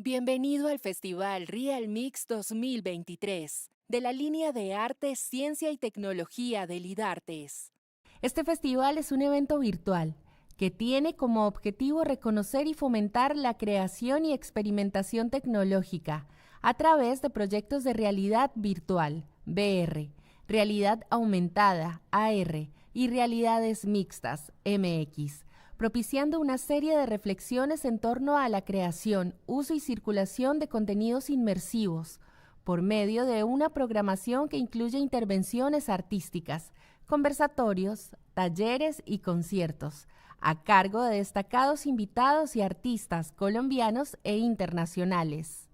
Bienvenido al Festival Real Mix 2023 de la línea de Arte, Ciencia y Tecnología de Lidartes. Este festival es un evento virtual que tiene como objetivo reconocer y fomentar la creación y experimentación tecnológica a través de proyectos de realidad virtual, VR, realidad aumentada, AR, y realidades mixtas, MX, propiciando una serie de reflexiones en torno a la creación, uso y circulación de contenidos inmersivos, por medio de una programación que incluye intervenciones artísticas, conversatorios, talleres y conciertos, a cargo de destacados invitados y artistas colombianos e internacionales.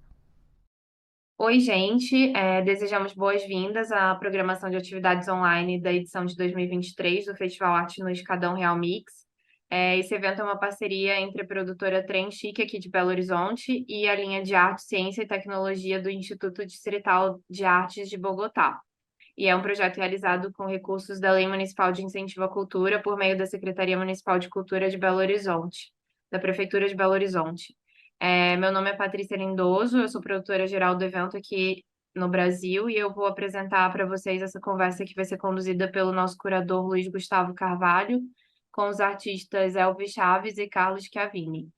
Oi, gente. Desejamos boas-vindas à programação de atividades online da edição de 2023 do Festival Arte no Escadão Real Mix. Esse evento é uma parceria entre a produtora Trem Chique, aqui de Belo Horizonte, e a linha de Arte, Ciência e Tecnologia do Instituto Distrital de Artes de Bogotá. E é um projeto realizado com recursos da Lei Municipal de Incentivo à Cultura por meio da Secretaria Municipal de Cultura de Belo Horizonte, da Prefeitura de Belo Horizonte. Meu nome é Patrícia Lindoso, eu sou produtora-geral do evento aqui no Brasil e eu vou apresentar para vocês essa conversa que vai ser conduzida pelo nosso curador Luiz Gustavo Carvalho, com os artistas Elvis Chaves e Carlos Chiavini.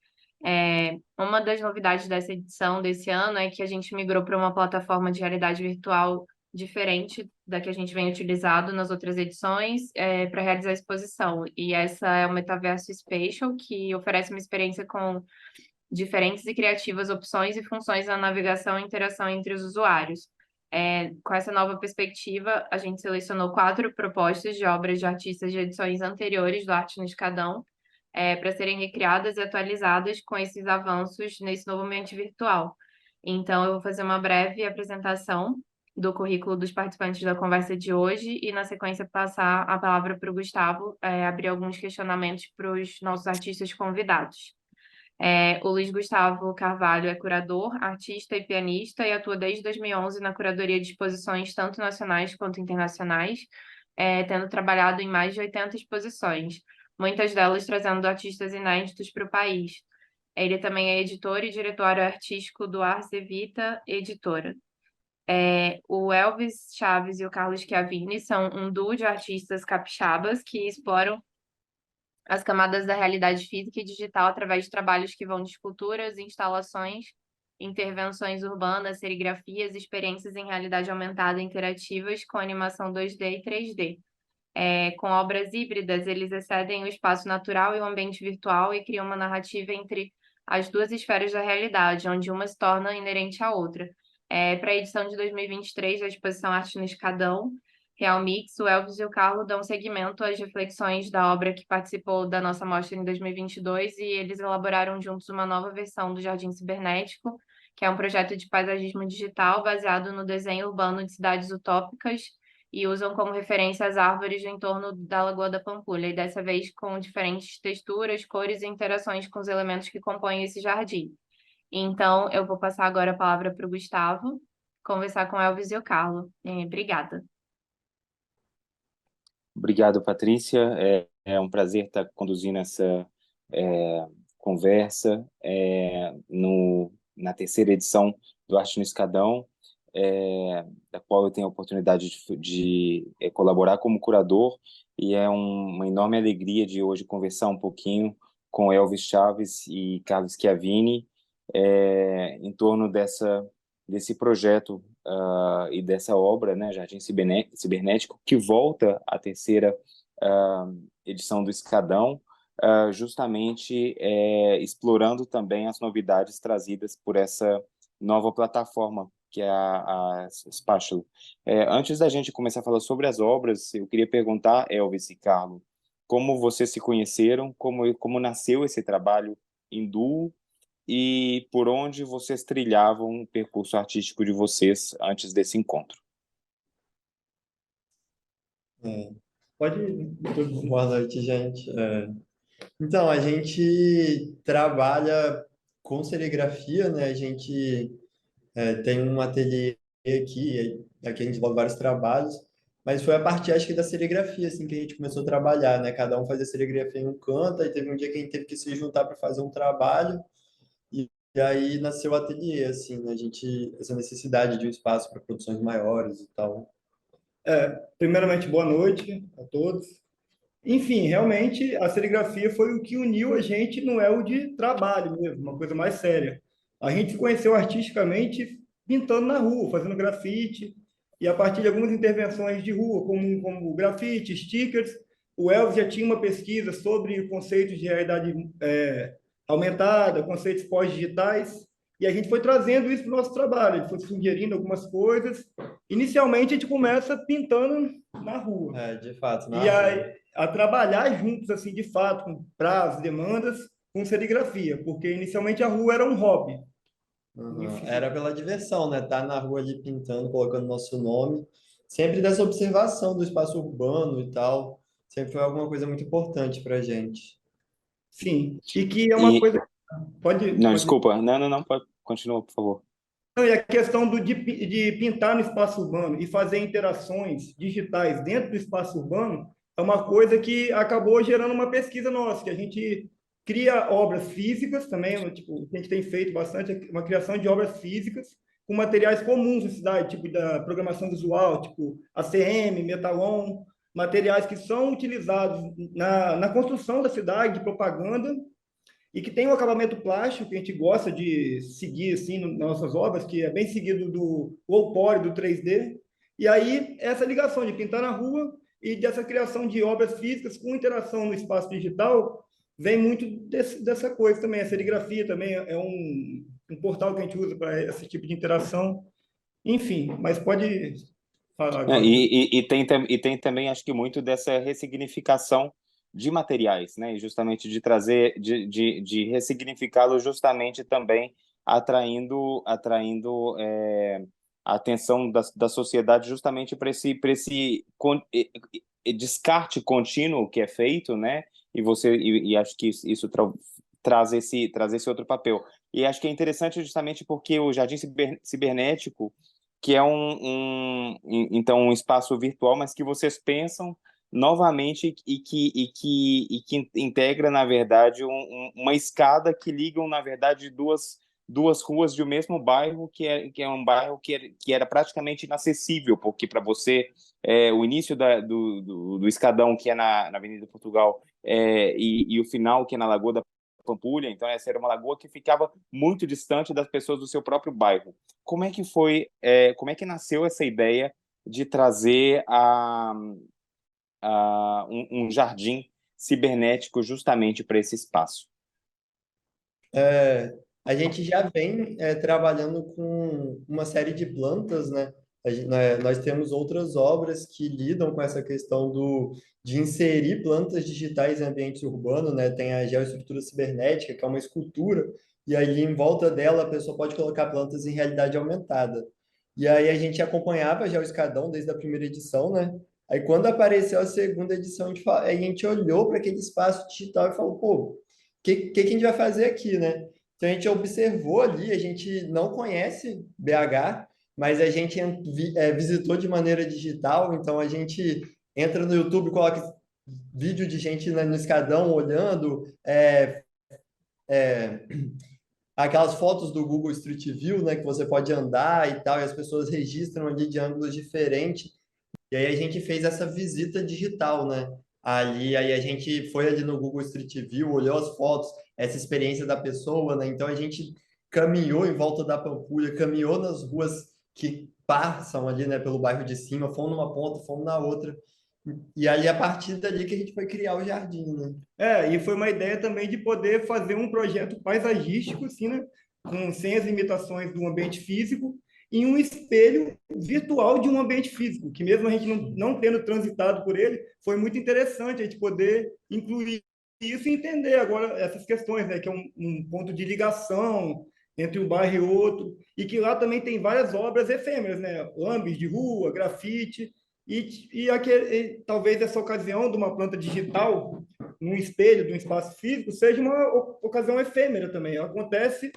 Uma das novidades dessa edição desse ano é que a gente migrou para uma plataforma de realidade virtual diferente da que a gente vem utilizado nas outras edições para realizar a exposição. E essa é o Metaverso Spatial, que oferece uma experiência com diferentes e criativas opções e funções na navegação e interação entre os usuários. Com essa nova perspectiva, a gente selecionou 4 propostas de obras de artistas de edições anteriores do Arte no Escadão, para serem recriadas e atualizadas com esses avanços nesse novo ambiente virtual. Então, eu vou fazer uma breve apresentação do currículo dos participantes da conversa de hoje e, na sequência, passar a palavra para o Gustavo, abrir alguns questionamentos para os nossos artistas convidados. O Luiz Gustavo Carvalho é curador, artista e pianista e atua desde 2011 na curadoria de exposições tanto nacionais quanto internacionais, tendo trabalhado em mais de 80 exposições, muitas delas trazendo artistas inéditos para o país. Ele também é editor e diretor artístico do Ars Vita Editora. O Elvis Chaves e o Carlos Chiavini são um duo de artistas capixabas que exploram as camadas da realidade física e digital através de trabalhos que vão de esculturas, instalações, intervenções urbanas, serigrafias, experiências em realidade aumentada interativas com animação 2D e 3D. Com obras híbridas, eles excedem o espaço natural e o ambiente virtual e criam uma narrativa entre as duas esferas da realidade, onde uma se torna inerente à outra. Para a edição de 2023 da exposição Arte no Escadão, Real Mix, o Elvis e o Carlo dão seguimento às reflexões da obra que participou da nossa mostra em 2022 e eles elaboraram juntos uma nova versão do Jardim Cibernético, que é um projeto de paisagismo digital baseado no desenho urbano de cidades utópicas e usam como referência as árvores do entorno da Lagoa da Pampulha, e dessa vez com diferentes texturas, cores e interações com os elementos que compõem esse jardim. Então, eu vou passar agora a palavra para o Gustavo, conversar com Elvis e o Carlo. Obrigada. Obrigado, Patrícia. É um prazer estar conduzindo essa conversa na terceira edição do Arte no Escadão, da qual eu tenho a oportunidade de colaborar como curador, e é uma enorme alegria de hoje conversar um pouquinho com Elvis Chaves e Carlos Chiavini em torno desse projeto e dessa obra, né, Jardim Cibernético, que volta à terceira edição do Escadão, justamente explorando também as novidades trazidas por essa nova plataforma, que é a Spatial. Antes da gente começar a falar sobre as obras, eu queria perguntar, Elvis e Carlo, como vocês se conheceram, como nasceu esse trabalho em duo, e por onde vocês trilhavam o percurso artístico de vocês antes desse encontro. Boa noite, gente. Então, a gente trabalha com serigrafia, né? A gente tem um ateliê aqui a gente desenvolve vários trabalhos, mas foi a partir, acho que, da serigrafia, assim, que a gente começou a trabalhar, né? Cada um fazia serigrafia em um canto, aí teve um dia que a gente teve que se juntar para fazer um trabalho, E aí nasceu o ateliê, assim, né? Essa necessidade de um espaço para produções maiores e tal. Primeiramente, boa noite a todos. Enfim, realmente a serigrafia foi o que uniu a gente no elo de trabalho mesmo, uma coisa mais séria. A gente se conheceu artisticamente pintando na rua, fazendo grafite, e a partir de algumas intervenções de rua, como grafite, stickers, o Elvis já tinha uma pesquisa sobre conceitos de realidade aumentada, conceitos pós-digitais, e a gente foi trazendo isso para o nosso trabalho, a gente foi sugerindo algumas coisas. Inicialmente, a gente começa pintando na rua. De fato, na E rua. a trabalhar juntos, assim, de fato, com prazos, demandas, com serigrafia, porque inicialmente a rua era um hobby. Uhum. Enfim, Era pela diversão, né? Tá na rua ali pintando, colocando nosso nome. Sempre dessa observação do espaço urbano e tal. Sempre foi alguma coisa muito importante pra gente. sim. E que é uma E, coisa. não, Pode. desculpa, não, pode, continua, por favor. Não, e a questão de pintar no espaço urbano e fazer interações digitais dentro do espaço urbano é uma coisa que acabou gerando uma pesquisa nossa, que a gente cria obras físicas também, tipo, a gente tem feito bastante uma criação de obras físicas com materiais comuns da cidade, tipo da programação visual, tipo ACM, Metalon, materiais que são utilizados na construção da cidade, de propaganda, e que tem um acabamento plástico que a gente gosta de seguir assim nas nossas obras, que é bem seguido do Wallpore, do 3D. E aí essa ligação de pintar na rua e dessa criação de obras físicas com interação no espaço digital vem muito dessa coisa também. A serigrafia também é um portal que a gente usa para esse tipo de interação. Enfim, mas pode falar É, agora. e tem também, acho que muito dessa ressignificação de materiais, né? E justamente de trazer, de ressignificá-lo justamente também atraindo a atenção da sociedade justamente para esse descarte contínuo que é feito, né? E acho que isso traz esse outro papel. E acho que é interessante justamente porque o Jardim Cibernético, que é então um espaço virtual, mas que vocês pensam novamente e que integra, na verdade, uma escada que ligam, na verdade, duas ruas de um mesmo bairro, que é um bairro que era praticamente inacessível, porque para você, o início do escadão, que é na Avenida Portugal, e o final, que é na Lagoa da Pampulha, então essa era uma lagoa que ficava muito distante das pessoas do seu próprio bairro. Como é que nasceu essa ideia de trazer um jardim cibernético justamente para esse espaço? A gente já vem trabalhando com uma série de plantas, né? Nós temos outras obras que lidam com essa questão de inserir plantas digitais em ambiente urbano, né? Tem a geoestrutura cibernética, que é uma escultura, e aí em volta dela a pessoa pode colocar plantas em realidade aumentada. E aí a gente acompanhava já o escadão desde a primeira edição, né? Aí quando apareceu a segunda edição, a gente olhou para aquele espaço digital e falou, pô, o que a gente vai fazer aqui, né? Então a gente observou ali, a gente não conhece BH, mas a gente visitou de maneira digital, então a gente entra no YouTube, coloca vídeo de gente no escadão olhando, aquelas fotos do Google Street View, né, que você pode andar e tal, e as pessoas registram ali de ângulos diferentes. E aí a gente fez essa visita digital, né? Ali, aí a gente foi ali no Google Street View, olhou as fotos, essa experiência da pessoa, né? Então a gente caminhou em volta da Pampulha, caminhou nas ruas que passam ali, né, pelo bairro de cima, fomos numa ponta, fomos na outra. E aí a partir dali que a gente foi criar o jardim, né? E foi uma ideia também de poder fazer um projeto paisagístico, assim, né? Sem as limitações do ambiente físico, em um espelho virtual de um ambiente físico, que mesmo a gente não tendo transitado por ele, foi muito interessante a gente poder incluir isso e entender agora essas questões, né? Que é um ponto de ligação entre um bairro e outro, e que lá também tem várias obras efêmeras, né? Lambes de rua, grafite, talvez essa ocasião de uma planta digital num espelho de um espaço físico seja uma ocasião efêmera também. Acontece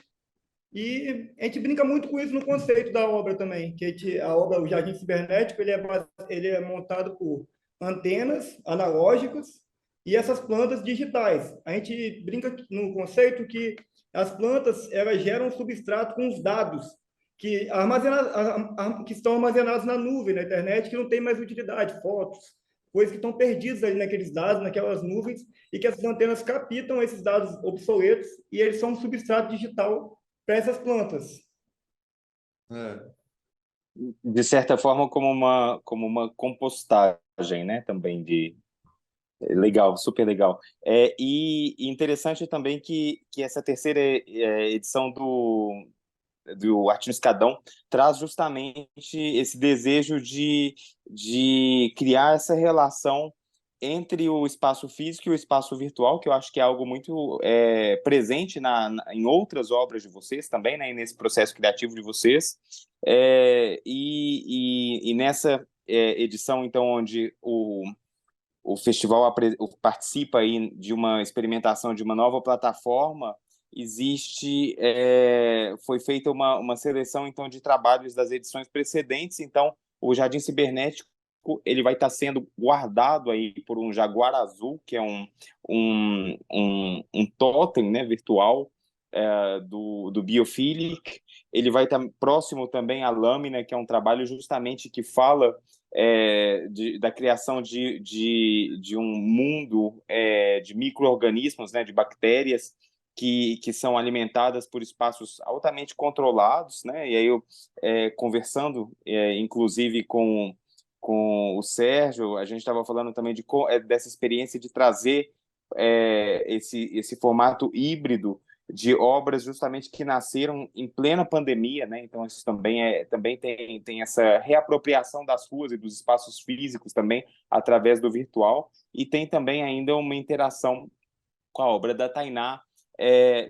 e a gente brinca muito com isso no conceito da obra também, que a obra, o Jardim Cibernético, ele é montado por antenas analógicas e essas plantas digitais. A gente brinca no conceito que as plantas elas geram um substrato com os dados que estão armazenados na nuvem, na internet, que não tem mais utilidade, fotos, coisas que estão perdidas ali naqueles dados, naquelas nuvens, e que as antenas captam esses dados obsoletos e eles são um substrato digital para essas plantas. É. De certa forma, como uma compostagem, né? Também de legal, super legal. E interessante também que essa terceira edição do Arte no Escadão traz justamente esse desejo de criar essa relação entre o espaço físico e o espaço virtual, que eu acho que é algo muito presente em outras obras de vocês também, né, e nesse processo criativo de vocês. E nessa edição, então, onde o festival participa aí de uma experimentação de uma nova plataforma, foi feita uma seleção então de trabalhos das edições precedentes. Então o Jardim Cibernético ele vai estar sendo guardado aí por um jaguar azul, que é um totem, né, virtual do Biophilic. Ele vai estar próximo também à Lâmina, que é um trabalho justamente que fala da criação de um mundo de micro-organismos, né, de bactérias que são alimentadas por espaços altamente controlados, né? E aí eu conversando, inclusive com o Sérgio, a gente estava falando também dessa experiência de trazer esse formato híbrido de obras justamente que nasceram em plena pandemia, né? Então isso também tem essa reapropriação das ruas e dos espaços físicos também através do virtual, e tem também ainda uma interação com a obra da Tainá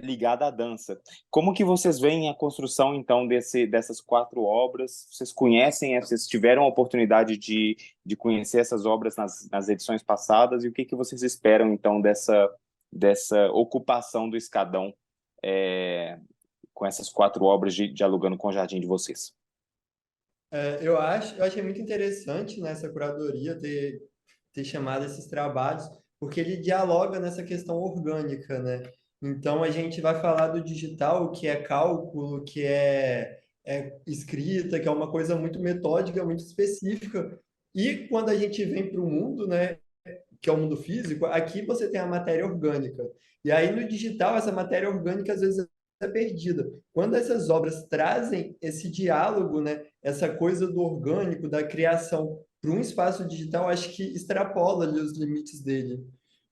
ligada à dança. Como que vocês veem a construção então dessas 4 obras? Vocês conhecem, vocês tiveram a oportunidade de conhecer essas obras nas edições passadas, e o que vocês esperam então dessa ocupação do Escadão com essas 4 obras dialogando com o jardim de vocês? Eu achei muito interessante nessa curadoria ter chamado esses trabalhos, porque ele dialoga nessa questão orgânica, né? Então, a gente vai falar do digital, que é cálculo, que é escrita, que é uma coisa muito metódica, muito específica. E quando a gente vem para o mundo, né, que é o mundo físico, aqui você tem a matéria orgânica. E aí, no digital, essa matéria orgânica, às vezes, é perdida. Quando essas obras trazem esse diálogo, né, essa coisa do orgânico, da criação para um espaço digital, acho que extrapola ali os limites dele.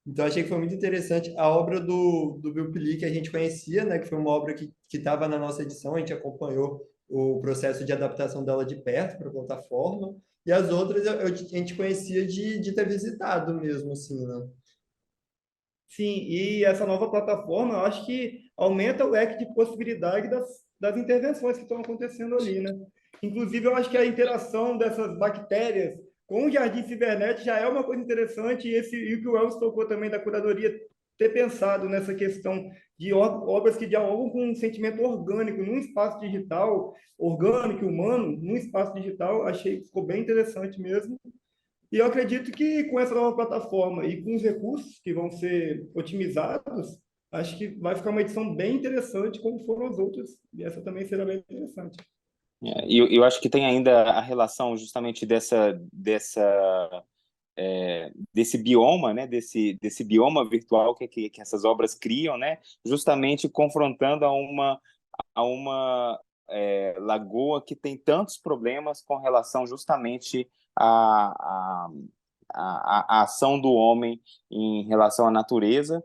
Então, achei que foi muito interessante. A obra do Bill Pili, que a gente conhecia, né, que foi uma obra que estava na nossa edição, a gente acompanhou o processo de adaptação dela de perto para a plataforma, e as outras a gente conhecia de ter visitado mesmo, assim, né? Sim, e essa nova plataforma, eu acho que aumenta o leque de possibilidade das intervenções que estão acontecendo ali, né? Inclusive, eu acho que a interação dessas bactérias com o jardim cibernético já é uma coisa interessante, e o que o Elvis tocou também da curadoria, ter pensado nessa questão de obras que dialogam com um sentimento orgânico num espaço digital, orgânico, humano, num espaço digital, achei que ficou bem interessante mesmo. E eu acredito que com essa nova plataforma e com os recursos que vão ser otimizados, acho que vai ficar uma edição bem interessante, como foram as outras. E essa também será bem interessante. E eu acho que tem ainda a relação justamente desse bioma, né, desse bioma virtual que essas obras criam, né, justamente confrontando a uma lagoa que tem tantos problemas com relação justamente à ação do homem em relação à natureza.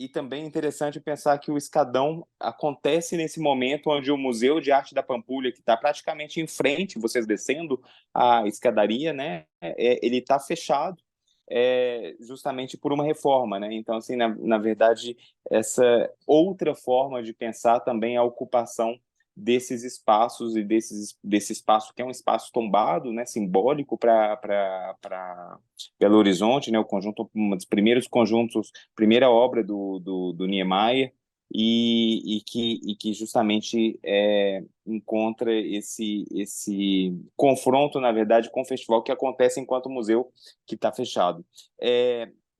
E também é interessante pensar que o Escadão acontece nesse momento onde o Museu de Arte da Pampulha, que está praticamente em frente, vocês descendo a escadaria, né, ele está fechado justamente por uma reforma, né? Então, assim, na verdade, essa outra forma de pensar também a ocupação desses espaços e desse espaço que é um espaço tombado, né, simbólico para Belo Horizonte, né, o conjunto, um dos primeiros conjuntos, primeira obra do Niemeyer, e que justamente encontra esse confronto, na verdade, com o festival que acontece enquanto museu que está fechado.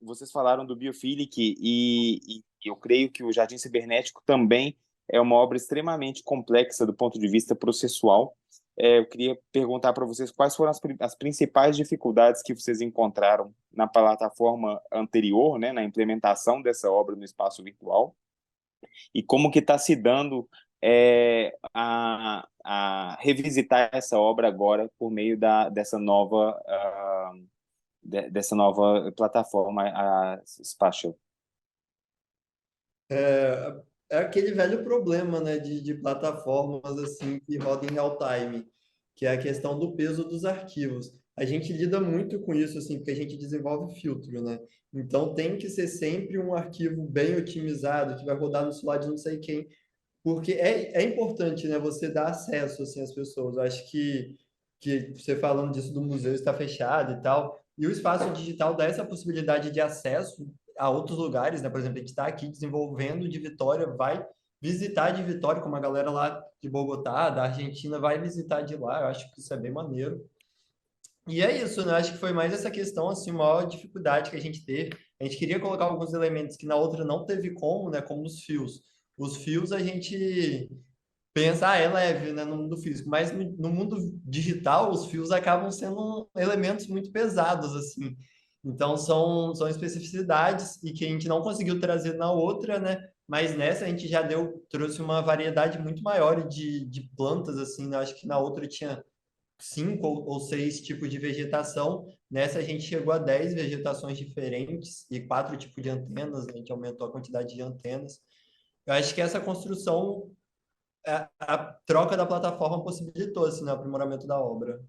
Vocês falaram do Biophilic, e eu creio que o Jardim Cibernético também é uma obra extremamente complexa do ponto de vista processual. Eu queria perguntar para vocês quais foram as principais dificuldades que vocês encontraram na plataforma anterior, né, na implementação dessa obra no espaço virtual, e como que está se dando a revisitar essa obra agora por meio dessa nova plataforma, a Spatial. É aquele velho problema, né, de plataformas assim que rodam em real time, que é a questão do peso dos arquivos. A gente lida muito com isso, assim, porque a gente desenvolve filtro, né? Então tem que ser sempre um arquivo bem otimizado, que vai rodar no celular de não sei quem, porque é importante, né, você dar acesso, assim, às pessoas. Eu acho que você falando disso do museu está fechado e tal, e o espaço digital dá essa possibilidade de acesso a outros lugares, né? Por exemplo, a gente está aqui desenvolvendo de Vitória, vai visitar de Vitória, como a galera lá de Bogotá, da Argentina, vai visitar de lá. Eu acho que isso é bem maneiro. E é isso, né? Acho que foi mais essa questão, assim, a maior dificuldade que a gente teve. A gente queria colocar alguns elementos que na outra não teve como, né? Como os fios. Os fios a gente pensa, é leve, né, no mundo físico, mas no mundo digital, os fios acabam sendo elementos muito pesados, assim. Então, são especificidades e que a gente não conseguiu trazer na outra, né? Mas nessa a gente já trouxe uma variedade muito maior de plantas, assim, né? Acho que na outra tinha 5 ou 6 tipos de vegetação. Nessa a gente chegou a 10 vegetações diferentes e 4 tipos de antenas, né? A gente aumentou a quantidade de antenas. Eu acho que essa construção a troca da plataforma possibilitou assim, né, o aprimoramento da obra.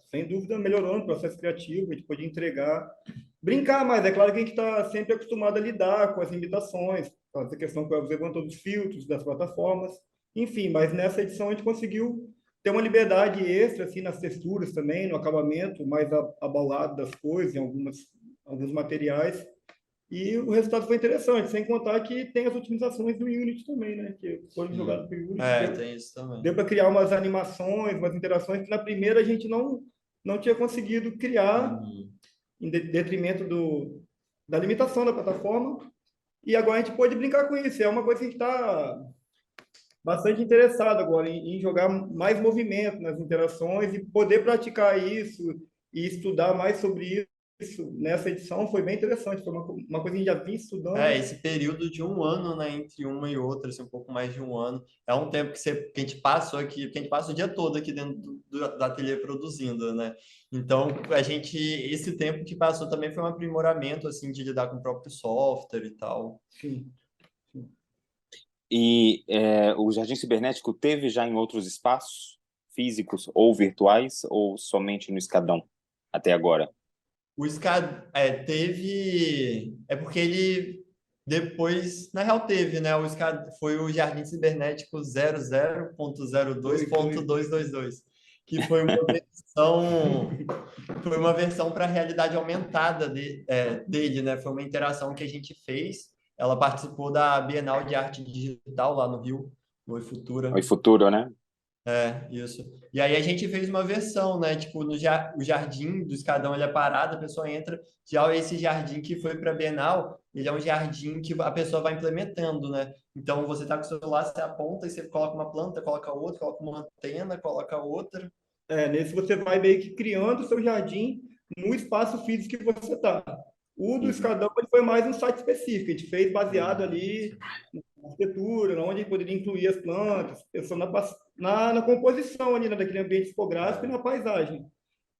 Sem dúvida melhorou o processo criativo, a gente pôde entregar, brincar mais. É claro que a gente está sempre acostumado a lidar com as limitações, com essa questão que você levantou dos filtros, das plataformas, enfim, mas nessa edição a gente conseguiu ter uma liberdade extra assim, nas texturas também, no acabamento, mais abalado das coisas, em alguns materiais. E o resultado foi interessante, sem contar que tem as otimizações do Unity também, né? Que foram jogadas para o Unity. Tem isso também. Deu para criar umas animações, umas interações que na primeira a gente não tinha conseguido criar, em detrimento da limitação da plataforma. E agora a gente pode brincar com isso. É uma coisa que a gente está bastante interessado agora em jogar mais movimento nas interações e poder praticar isso e estudar mais sobre isso. Nessa edição foi bem interessante, foi uma coisa que a gente já vinha estudando. Esse período de 1 ano, né, entre uma e outra, assim, um pouco mais de 1 ano, é um tempo que a gente passou aqui, porque a gente passa o dia todo aqui dentro do ateliê produzindo, né? Então, esse tempo que passou também foi um aprimoramento, assim, de lidar com o próprio software e tal. Sim. E o Jardim Cibernético teve já em outros espaços físicos ou virtuais, ou somente no Escadão até agora? O Escadão teve. É porque ele depois. Na real, teve, né? O Escadão foi o Jardim Cibernético 00.02.222, que foi uma versão para a realidade aumentada dele, né? Foi uma interação que a gente fez. Ela participou da Bienal de Arte Digital lá no Rio, no Oi Futura. Oi Futuro, né? Isso. E aí a gente fez uma versão, né? Tipo, o jardim do Escadão, ele é parado, a pessoa entra. Já esse jardim que foi para a Bienal, ele é um jardim que a pessoa vai implementando, né? Então, você tá com o celular, você aponta e você coloca uma planta, coloca outra, coloca uma antena, coloca outra. Nesse você vai meio que criando o seu jardim no espaço físico que você está. O do Escadão ele foi mais um site específico, a gente fez baseado ali na arquitetura, onde a gente poderia incluir as plantas, pensando na composição ali, né, daquele ambiente tipográfico e na paisagem.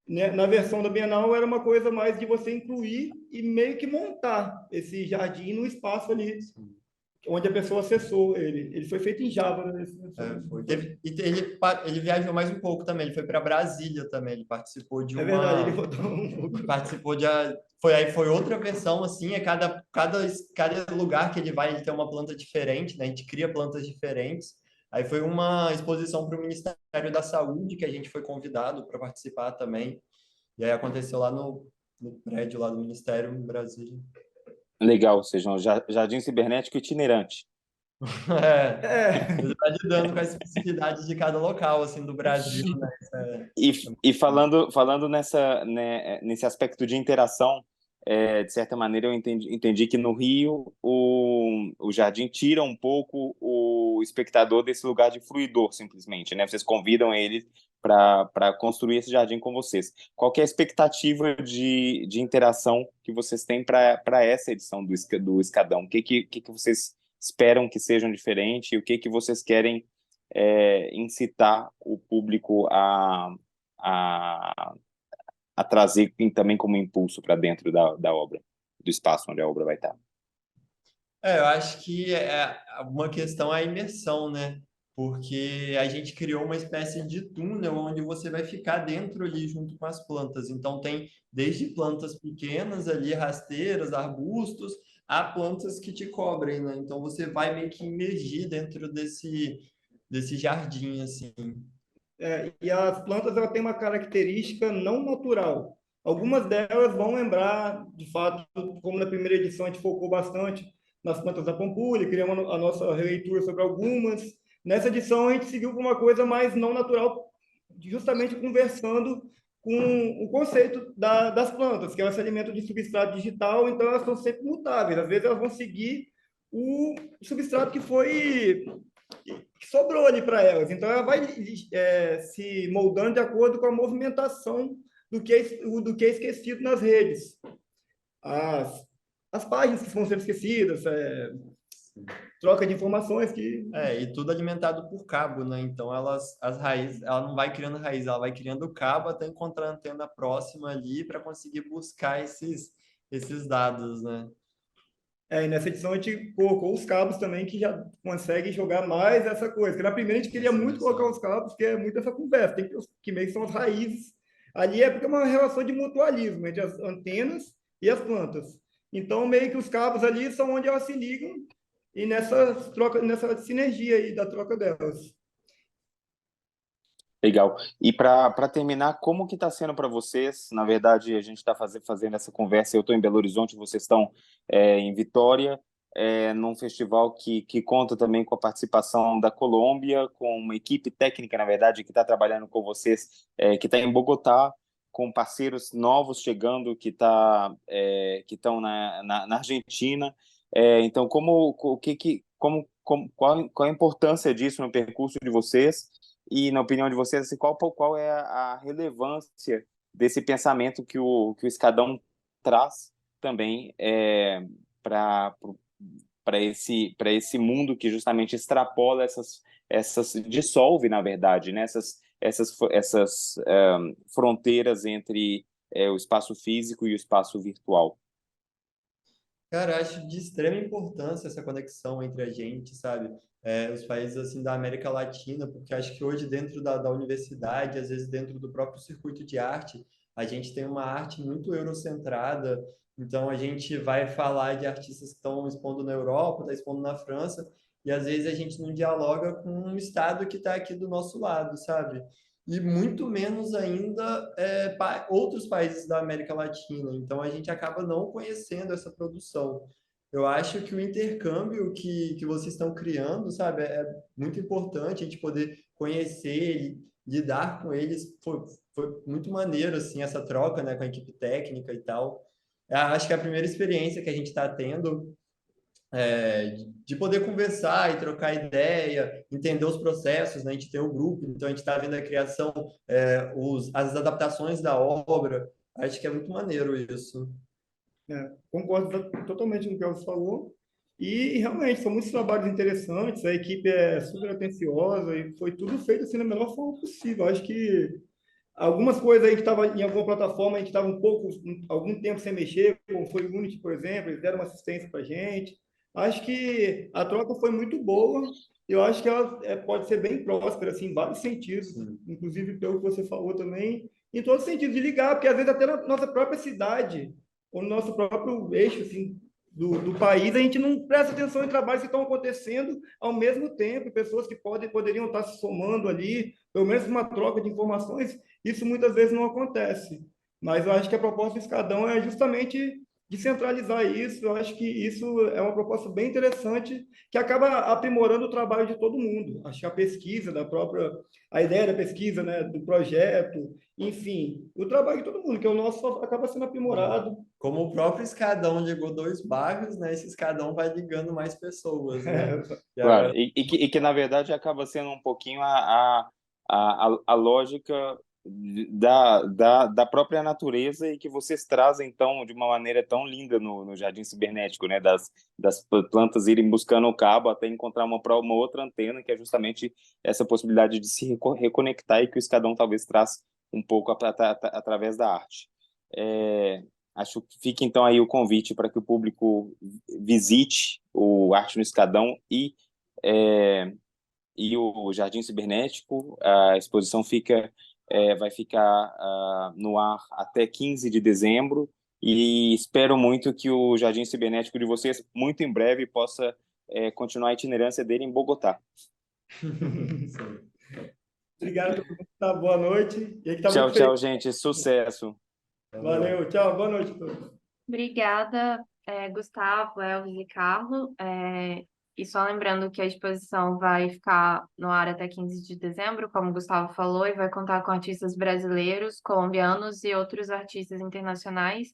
Na versão da Bienal era uma coisa mais de você incluir e meio que montar esse jardim no espaço ali, onde a pessoa acessou ele. Ele foi feito em Java, né? Ele viajou mais um pouco também, ele foi para Brasília também, ele participou de uma... É verdade, ele rodou um pouco. Participou foi outra versão, assim, cada lugar que ele vai, ele tem uma planta diferente, né? A gente cria plantas diferentes. Aí foi uma exposição para o Ministério da Saúde, que a gente foi convidado para participar também. E aí aconteceu lá no prédio lá do Ministério, em Brasília. Legal, ou seja, um jardim cibernético itinerante. Ele está lidando com as especificidades de cada local, assim, do Brasil, né? E falando nesse aspecto de interação, de certa maneira, eu entendi que no Rio o jardim tira um pouco o espectador desse lugar de fruidor, simplesmente, né? Vocês convidam ele para construir esse jardim com vocês. Qual que é a expectativa de interação que vocês têm para essa edição do Escadão? O que vocês esperam que sejam diferente e o que vocês querem incitar o público a trazer também como impulso para dentro da obra, do espaço onde a obra vai estar. Eu acho que uma questão é a imersão, né? Porque a gente criou uma espécie de túnel onde você vai ficar dentro ali junto com as plantas. Então tem desde plantas pequenas ali, rasteiras, arbustos, a plantas que te cobrem, né? Então você vai meio que imergir dentro desse jardim, assim. E as plantas elas têm uma característica não natural. Algumas delas vão lembrar, de fato, como na primeira edição a gente focou bastante nas plantas da pampulha, criamos a nossa releitura sobre algumas. Nessa edição a gente seguiu com uma coisa mais não natural, justamente conversando com o conceito das plantas, que elas se alimentam de substrato digital, então elas estão sempre mutáveis. Às vezes elas vão seguir o substrato que sobrou ali para elas. Então, ela vai se moldando de acordo com a movimentação do que é esquecido nas redes. As páginas que vão ser esquecidas, troca de informações que... E tudo alimentado por cabo, né? Então, as raízes, ela não vai criando raiz, ela vai criando cabo até encontrar a antena próxima ali para conseguir buscar esses dados, né? E nessa edição a gente colocou os cabos também, que já consegue jogar mais essa coisa. Porque na primeira a gente queria muito colocar os cabos, que é muito essa conversa. Tem que meio que são as raízes. Ali é porque é uma relação de mutualismo entre as antenas e as plantas. Então, meio que os cabos ali são onde elas se ligam e nessa sinergia aí da troca delas. Legal. E para terminar, como que está sendo para vocês? Na verdade, a gente está fazendo essa conversa, eu estou em Belo Horizonte, vocês estão em Vitória, num festival que conta também com a participação da Colômbia, com uma equipe técnica, na verdade, que está trabalhando com vocês, que está em Bogotá, com parceiros novos chegando, que estão na Argentina. Então, qual a importância disso no percurso de vocês? E, na opinião de vocês, assim, qual é a relevância desse pensamento que o Escadão traz também para esse mundo que justamente extrapola dissolve, na verdade, né, essas fronteiras entre o espaço físico e o espaço virtual? Cara, eu acho de extrema importância essa conexão entre a gente, sabe? Os países assim da América Latina, porque acho que hoje dentro da universidade, às vezes dentro do próprio circuito de arte, a gente tem uma arte muito eurocentrada, então a gente vai falar de artistas que estão expondo na Europa, está expondo na França, e às vezes a gente não dialoga com um estado que está aqui do nosso lado, sabe? E muito menos ainda outros países da América Latina. Então, a gente acaba não conhecendo essa produção. Eu acho que o intercâmbio que vocês estão criando, sabe, é muito importante a gente poder conhecer e lidar com eles. Foi muito maneiro, assim, essa troca, né, com a equipe técnica e tal. Eu acho que é a primeira experiência que a gente está tendo de poder conversar e trocar ideia, entender os processos, né? A gente tem o grupo, então a gente está vendo a criação, as adaptações da obra. Acho que é muito maneiro isso. Concordo totalmente com o que você falou. E realmente são muitos trabalhos interessantes, a equipe é super atenciosa e foi tudo feito assim da melhor forma possível. Acho que algumas coisas aí que estavam em alguma plataforma, a gente estava algum tempo sem mexer, como foi o Unity, por exemplo, eles deram uma assistência para a gente. Acho que a troca foi muito boa. Eu acho que ela pode ser bem próspera, assim, em vários sentidos, inclusive pelo que você falou também, em todos os sentidos de ligar, porque às vezes até na nossa própria cidade, ou no nosso próprio eixo, assim, do país, a gente não presta atenção em trabalhos que estão acontecendo ao mesmo tempo, pessoas que poderiam estar se somando ali, pelo menos uma troca de informações, isso muitas vezes não acontece. Mas eu acho que a proposta do Escadão é justamente descentralizar isso. Eu acho que isso é uma proposta bem interessante que acaba aprimorando o trabalho de todo mundo. Acho que a pesquisa da própria, a ideia da pesquisa, né, do projeto, enfim, o trabalho de todo mundo, que é o nosso, só acaba sendo aprimorado. Como o próprio escadão ligou 2 bairros, né? Esse escadão vai ligando mais pessoas, né? E Claro, agora, e que na verdade acaba sendo um pouquinho a lógica da própria natureza e que vocês trazem então de uma maneira tão linda no Jardim Cibernético, né? Das plantas irem buscando o cabo até encontrar uma outra antena, que é justamente essa possibilidade de se reconectar e que o escadão talvez traz um pouco através da arte. É, acho que fica então aí o convite para que o público visite o Arte no Escadão é, e o Jardim Cibernético. A exposição vai ficar no ar até 15 de dezembro e espero muito que o Jardim Cibernético de vocês, muito em breve, possa continuar a itinerância dele em Bogotá. sim. Obrigado a todo mundo. Tá, boa noite. E aí que tá Tchau, muito feliz. tchau, gente. Sucesso. Valeu, tchau, boa noite a todos. Obrigada, Gustavo, Elvis e Carlos. E só lembrando que a exposição vai ficar no ar até 15 de dezembro, como o Gustavo falou, e vai contar com artistas brasileiros, colombianos e outros artistas internacionais.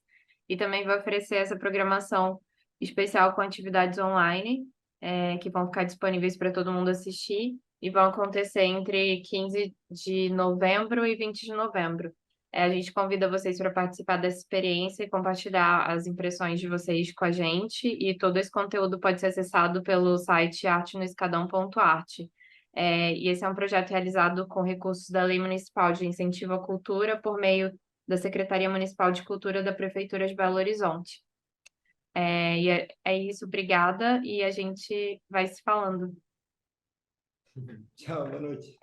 E também vai oferecer essa programação especial com atividades online, que vão ficar disponíveis para todo mundo assistir, e vão acontecer entre 15 de novembro e 20 de novembro. A gente convida vocês para participar dessa experiência e compartilhar as impressões de vocês com a gente. E todo esse conteúdo pode ser acessado pelo site artenoescadão.art. E esse é um projeto realizado com recursos da Lei Municipal de Incentivo à Cultura por meio da Secretaria Municipal de Cultura da Prefeitura de Belo Horizonte. É isso, obrigada, e a gente vai se falando. Tchau, boa noite.